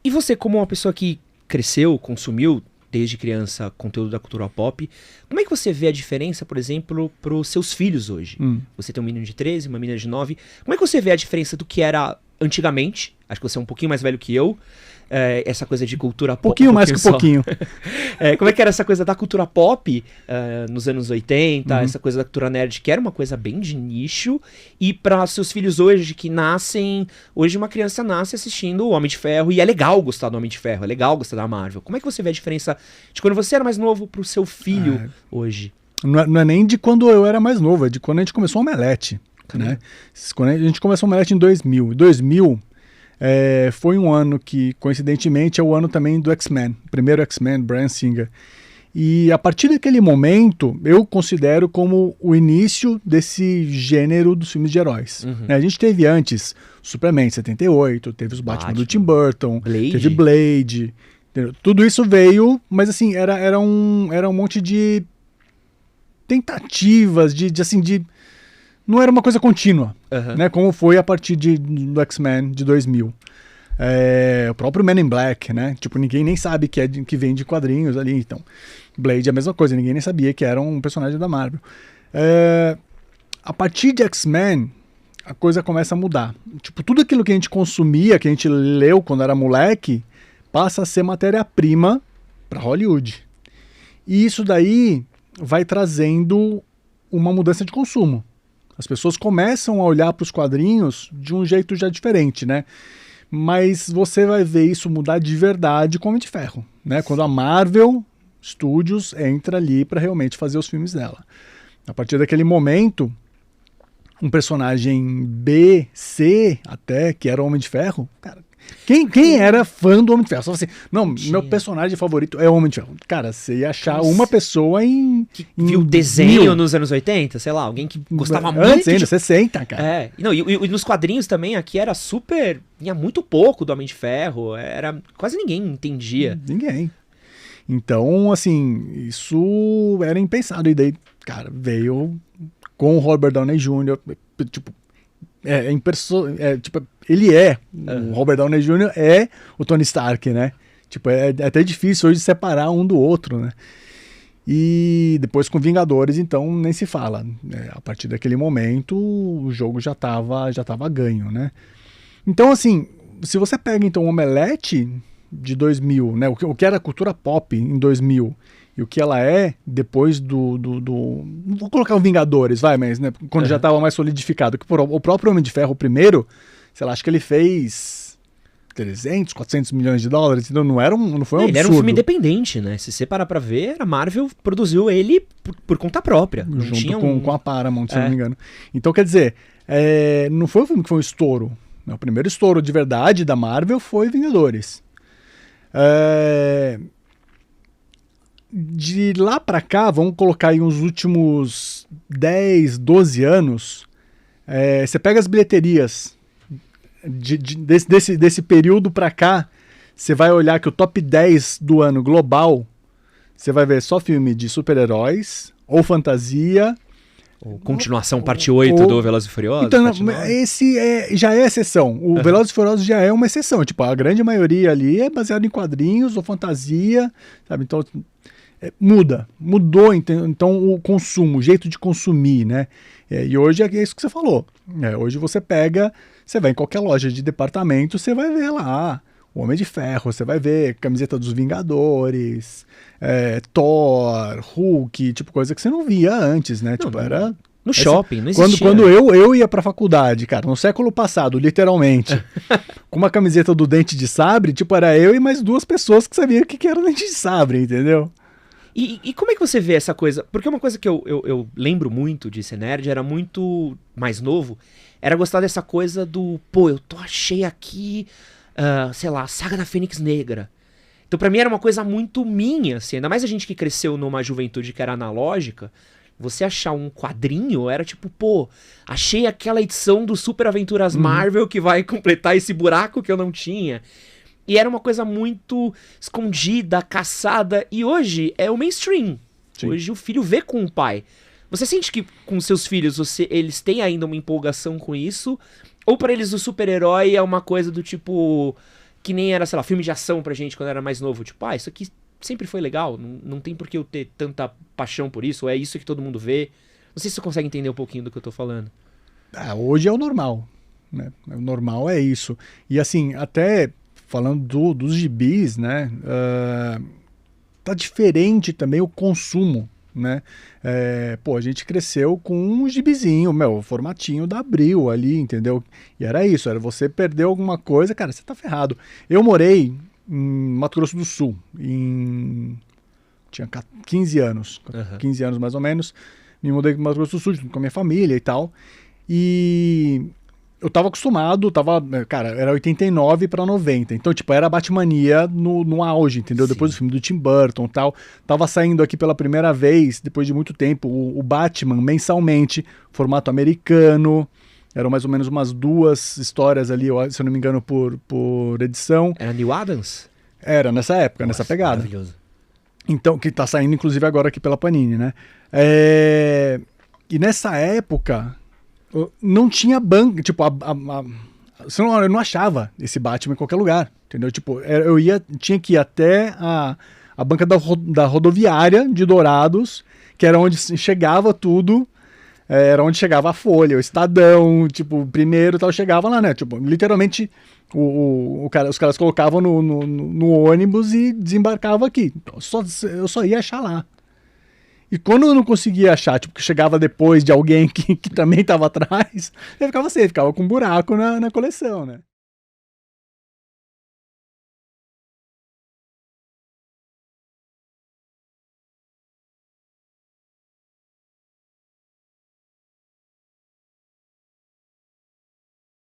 E você, como uma pessoa que cresceu, consumiu desde criança conteúdo da cultura pop, como é que você vê a diferença, por exemplo, pros seus filhos hoje? Você tem um menino de 13, uma menina de 9. Como é que você vê a diferença do que era antigamente? Acho que você é um pouquinho mais velho que eu. Essa coisa de cultura pop. Pouquinho mais que pouquinho. Como é que era essa coisa da cultura pop nos anos 80, essa coisa da cultura nerd, que era uma coisa bem de nicho, e para seus filhos hoje, que nascem... Hoje uma criança nasce assistindo o Homem de Ferro, e é legal gostar do Homem de Ferro, é legal gostar da Marvel. Como é que você vê a diferença de quando você era mais novo pro seu filho hoje? Não é nem de quando eu era mais novo, é de quando a gente começou o Omelete. Né? Quando a gente começou o Omelete em 2000. 2000 foi um ano que, coincidentemente, é o ano também do X-Men. O primeiro X-Men, Bryan Singer. E a partir daquele momento, eu considero como o início desse gênero dos filmes de heróis. Né? A gente teve antes Superman em 78, teve os Batman do Tim Burton, teve Blade. Entendeu? Tudo isso veio, mas assim, era um monte de tentativas de não era uma coisa contínua, né? Como foi a partir do X-Men de 2000. O próprio Men in Black, né? Tipo, ninguém nem sabe que vem de quadrinhos ali, então. Blade é a mesma coisa, ninguém nem sabia que era um personagem da Marvel. A partir de X-Men, a coisa começa a mudar. Tipo, tudo aquilo que a gente consumia, que a gente leu quando era moleque, passa a ser matéria-prima para Hollywood. E isso daí vai trazendo uma mudança de consumo. As pessoas começam a olhar para os quadrinhos de um jeito já diferente, né? Mas você vai ver isso mudar de verdade com o Homem de Ferro, né? Quando a Marvel Studios entra ali para realmente fazer os filmes dela. A partir daquele momento, um personagem B, C até, que era o Homem de Ferro, cara, quem era fã do Homem de Ferro? Só assim, não, meu personagem favorito é o Homem de Ferro. Cara, você ia achar uma pessoa que viu desenho nos anos 80, sei lá, alguém que gostava muito. Antes ainda, 60, cara. E nos quadrinhos também, aqui era super... Tinha muito pouco do Homem de Ferro, quase ninguém entendia. Ninguém. Então, assim, isso era impensado. E daí, cara, veio com o Robert Downey Jr., tipo... ele o Robert Downey Jr. é o Tony Stark, né? Tipo, é até difícil hoje separar um do outro, né? E depois com Vingadores, então, nem se fala. A partir daquele momento, o jogo já tava ganho, né? Então, assim, se você pega, então, o Omelete de 2000, né? O que era cultura pop em 2000 e o que ela é depois do vou colocar o Vingadores, mas né, quando já estava mais solidificado, que o próprio Homem de Ferro, o primeiro, sei lá, acho que ele fez 300, 400 milhões de dólares, então não foi um absurdo. Ele era um filme independente, né? Se você parar pra ver, a Marvel produziu ele por conta própria. Não junto tinha com a Paramount, se não me engano. Então, quer dizer, não foi um filme que foi um estouro. O primeiro estouro de verdade da Marvel foi Vingadores. De lá pra cá, vamos colocar aí uns últimos 10, 12 anos, você pega as bilheterias desse período pra cá, você vai olhar que o top 10 do ano global, você vai ver só filme de super-heróis, ou fantasia... Ou continuação, parte 8 do Velozes e Furiosos. Então, esse já é exceção. O Velozes e Furiosos já é uma exceção. Tipo, a grande maioria ali é baseado em quadrinhos ou fantasia, sabe? Então, mudou então o consumo, o jeito de consumir, né? E hoje é isso que você falou. Hoje você vai em qualquer loja de departamento, você vai ver lá o Homem de Ferro, você vai ver camiseta dos Vingadores, Thor, Hulk, tipo coisa que você não via antes, né? Tipo, era... No shopping, não existia. Quando eu ia pra faculdade, cara, no século passado, literalmente, com uma camiseta do Dente de Sabre, tipo, era eu e mais duas pessoas que sabiam o que era o Dente de Sabre, entendeu? E como é que você vê essa coisa? Porque uma coisa que eu lembro muito de ser nerd, era muito mais novo, era gostar dessa coisa do, eu achei aqui, sei lá, a Saga da Fênix Negra. Então pra mim era uma coisa muito minha, assim, ainda mais a gente que cresceu numa juventude que era analógica, você achar um quadrinho era tipo, achei aquela edição do Super Aventuras Marvel que vai completar esse buraco que eu não tinha. E era uma coisa muito escondida, caçada. E hoje é o mainstream. Sim. Hoje o filho vê com o pai. Você sente que com seus filhos eles têm ainda uma empolgação com isso? Ou pra eles o super-herói é uma coisa do tipo... que nem era, sei lá, filme de ação pra gente quando era mais novo. Tipo, isso aqui sempre foi legal, não tem por que eu ter tanta paixão por isso, ou é isso que todo mundo vê. Não sei se você consegue entender um pouquinho do que eu tô falando. Hoje é o normal, né? O normal é isso. E assim, até falando dos gibis, né? Tá diferente também o consumo, né? A gente cresceu com um gibizinho, o formatinho da Abril ali, entendeu? E era isso, era você perder alguma coisa, cara, você tá ferrado. Eu morei em Mato Grosso do Sul, tinha 15 anos, 15 anos mais ou menos, me mudei para Mato Grosso do Sul com a minha família e tal, e eu tava acostumado, cara, era 89 para 90, então, tipo, era a Batmania no auge, entendeu? Sim. Depois do filme do Tim Burton e tal, tava saindo aqui pela primeira vez, depois de muito tempo, o Batman, mensalmente, formato americano, eram mais ou menos umas 2 histórias ali, se eu não me engano, por edição. Era Neil Adams? Era, nessa época, nessa pegada. Maravilhoso. Então, que tá saindo, inclusive, agora aqui pela Panini, né? E nessa época... não tinha banca, tipo, eu não achava esse Batman em qualquer lugar, entendeu? Tipo, tinha que ir até a banca da rodoviária de Dourados, que era onde chegava tudo, era onde chegava a Folha, o Estadão, tipo, primeiro tal, chegava lá, né? Tipo, literalmente, os caras colocavam no ônibus e desembarcavam aqui. Então, eu só ia achar lá. E quando eu não conseguia achar, tipo, que chegava depois de alguém que também estava atrás, eu ficava com um buraco na coleção, né?